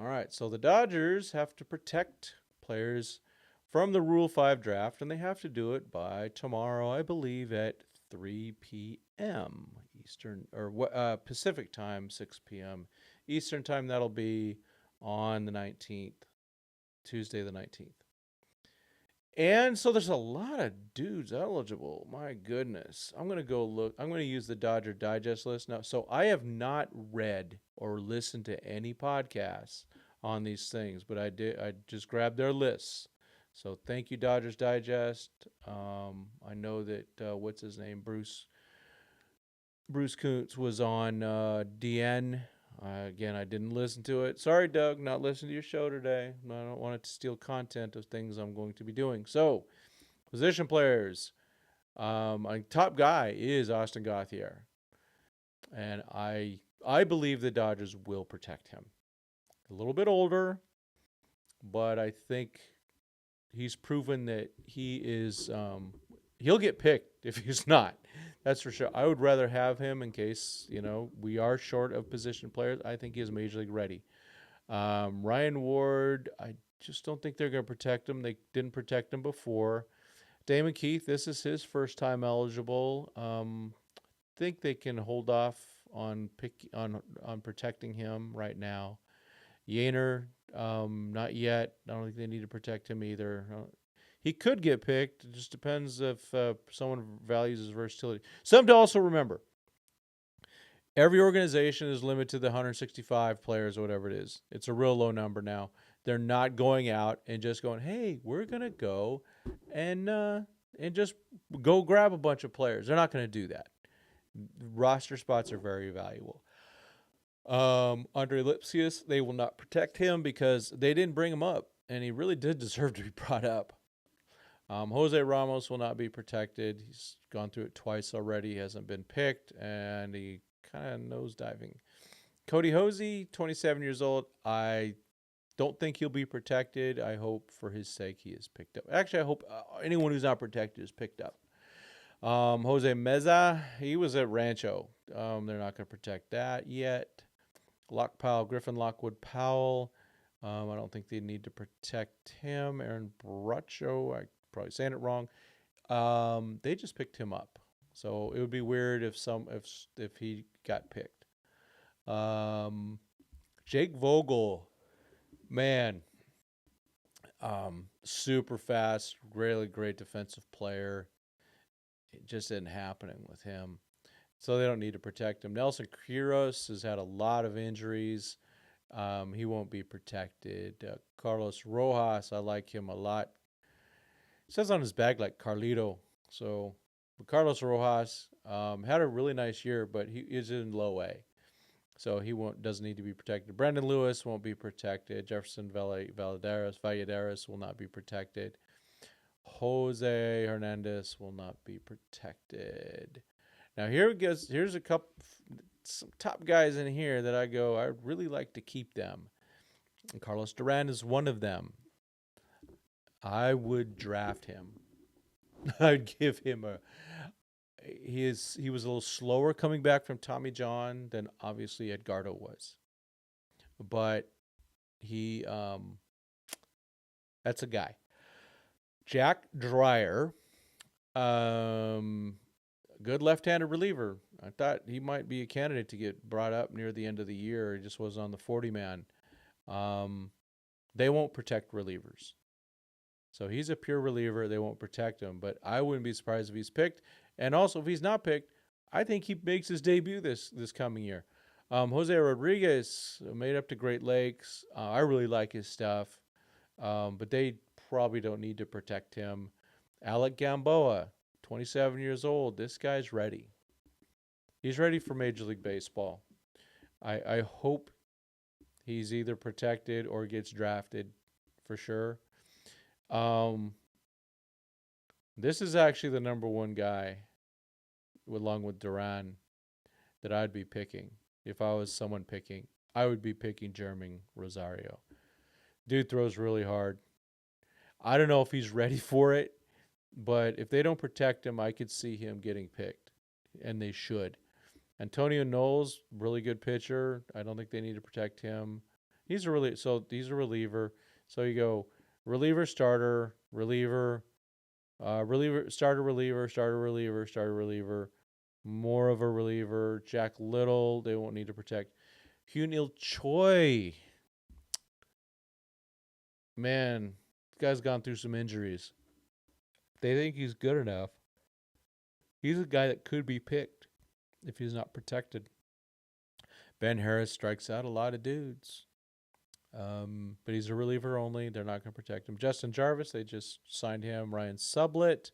All right. So the Dodgers have to protect players from the Rule 5 draft, and they have to do it by tomorrow, I believe, at 3 p.m. Eastern or Pacific time, 6 p.m. Eastern time. That'll be on the 19th, Tuesday the 19th. And so there's a lot of dudes eligible. My goodness. I'm going to go look. I'm going to use the Dodger Digest list now. So I have not read or listened to any podcasts on these things, but I did. I just grabbed their lists. So thank you, Dodgers Digest. I know that what's his name, Bruce Kuntz was on DN. Again, I didn't listen to it. Sorry, Doug, not listening to your show today. I don't want it to steal content of things I'm going to be doing. So, position players. My top guy is Austin Gauthier, and I believe the Dodgers will protect him. A little bit older, but I think he's proven that he is. He'll get picked if he's not. That's for sure. I would rather have him in case we are short of position players. I think he is major league ready. Ryan Ward, I just don't think they're going to protect him. They didn't protect him before. Damon Keith, this is his first time eligible. Think they can hold off on protecting him right now. Yainer, not yet. I don't think they need to protect him either. He could get picked. It just depends if someone values his versatility. Something to also remember. Every organization is limited to the 165 players or whatever it is. It's a real low number now. They're not going out and just going, hey, we're going to go and just go grab a bunch of players. They're not going to do that. Roster spots are very valuable. Andre Lipsius, they will not protect him because they didn't bring him up, and he really did deserve to be brought up. Jose Ramos will not be protected. He's gone through it twice already. He hasn't been picked, and he kind of nosediving. Cody Hosey, 27 years old. I don't think he'll be protected. I hope for his sake he is picked up. Actually, I hope anyone who's not protected is picked up. Jose Meza, he was at Rancho. They're not going to protect that yet. Griffin Lockwood Powell. I don't think they need to protect him. Aaron Bracho, I probably saying it wrong. They just picked him up, so it would be weird if he got picked. Jake Vogel, man, super fast, really great defensive player. It just isn't happening with him, so they don't need to protect him. Nelson Quiros has had a lot of injuries. He won't be protected. Carlos Rojas, I like him a lot. It says on his bag like Carlito. So Carlos Rojas had a really nice year, but he is in low A. So he doesn't need to be protected. Brandon Lewis won't be protected. Jefferson Valladares will not be protected. Jose Hernandez will not be protected. Now here's a couple some top guys in here that I'd really like to keep them. And Carlos Duran is one of them. I would draft him. I'd give him he was a little slower coming back from Tommy John than obviously Edgardo was. But he that's a guy. Jack Dreyer, good left-handed reliever. I thought he might be a candidate to get brought up near the end of the year. He just was on the 40-man. They won't protect relievers. So he's a pure reliever. They won't protect him. But I wouldn't be surprised if he's picked. And also, if he's not picked, I think he makes his debut this coming year. Jose Rodriguez made up to Great Lakes. I really like his stuff. But they probably don't need to protect him. Alec Gamboa, 27 years old. This guy's ready. He's ready for Major League Baseball. I hope he's either protected or gets drafted for sure. This is actually the number one guy, along with Duran, that I'd be picking. If I was someone picking, I would be picking Jeremy Rosario. Dude throws really hard. I don't know if he's ready for it, but if they don't protect him, I could see him getting picked, and they should. Antonio Knowles, really good pitcher. I don't think they need to protect him. He's a reliever. So you go reliever, starter, reliever, reliever, starter, reliever, starter, reliever. More of a reliever. Jack Little, they won't need to protect. Hyunil Choi, man, this guy's gone through some injuries. They think he's good enough. He's a guy that could be picked if he's not protected. Ben Harris strikes out a lot of dudes. But he's a reliever only. They're not going to protect him. Justin Jarvis, they just signed him. Ryan Sublett,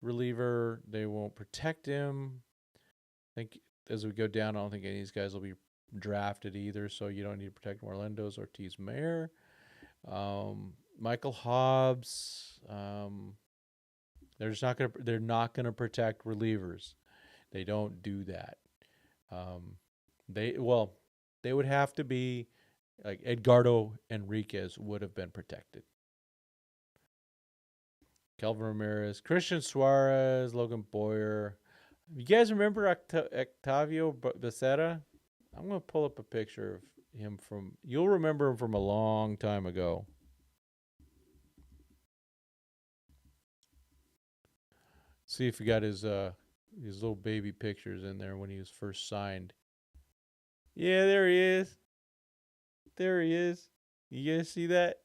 reliever. They won't protect him. I think as we go down, I don't think any of these guys will be drafted either, so you don't need to protect Orlando's Ortiz Mayer. Michael Hobbs. They're not gonna protect relievers. They don't do that. They would have to be like Edgardo Enriquez would have been protected. Kelvin Ramirez, Christian Suarez, Logan Boyer. You guys remember Octavio Becerra? I'm going to pull up a picture of him you'll remember him from a long time ago. See if you got his little baby pictures in there when he was first signed. Yeah, there he is. There he is. You guys see that?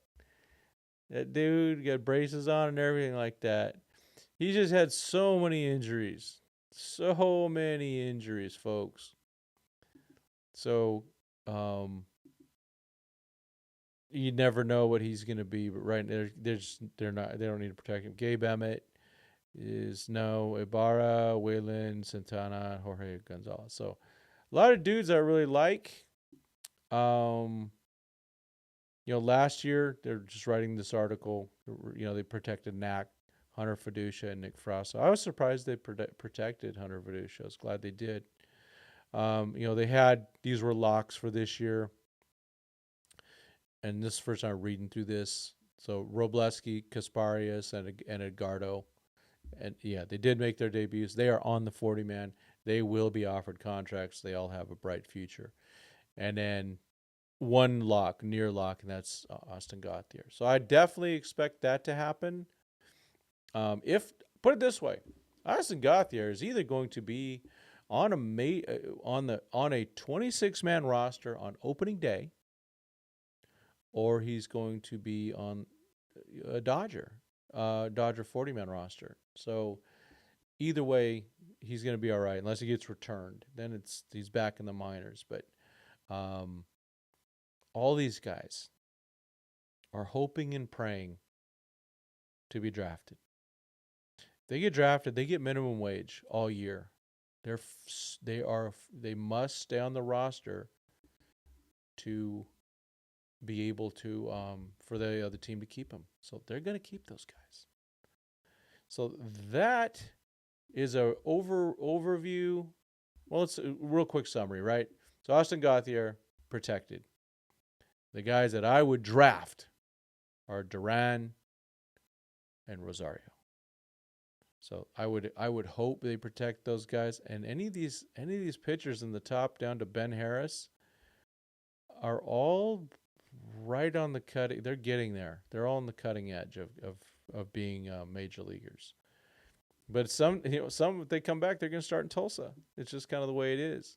That dude got braces on and everything like that. He just had so many injuries. So many injuries, folks. So, you never know what he's going to be, but right there, they don't need to protect him. Gabe Emmett is no. Ibarra, Waylon, Santana, Jorge Gonzalez. So, a lot of dudes I really like. Last year they're just writing this article. They protected Knack, Hunter Fiducia, and Nick Frost. So I was surprised they protected Hunter Fiducia. I was glad they did. These were locks for this year. And this is the first time I'm reading through this. So Robleski, Kasparius, and Edgardo. And yeah, they did make their debuts. They are on the 40-man. They will be offered contracts. They all have a bright future. And then one lock, near lock, and that's Austin Gauthier. So I definitely expect that to happen. Put it this way, Austin Gauthier is either going to be on a 26-man roster on opening day, or he's going to be on a Dodger 40-man roster. So either way, he's going to be all right unless he gets returned. Then he's back in the minors. But all these guys are hoping and praying to be drafted. If they get drafted, they get minimum wage all year. They must stay on the roster to be able to for the other team to keep them. So they're going to keep those guys. So that is a overview. Well, it's a real quick summary, right? So Austin Gauthier protected. The guys that I would draft are Duran and Rosario. So I would hope they protect those guys. And any of these pitchers in the top down to Ben Harris are all right on the cutting. They're getting there. They're all on the cutting edge of being major leaguers. But some if they come back, they're going to start in Tulsa. It's just kind of the way it is.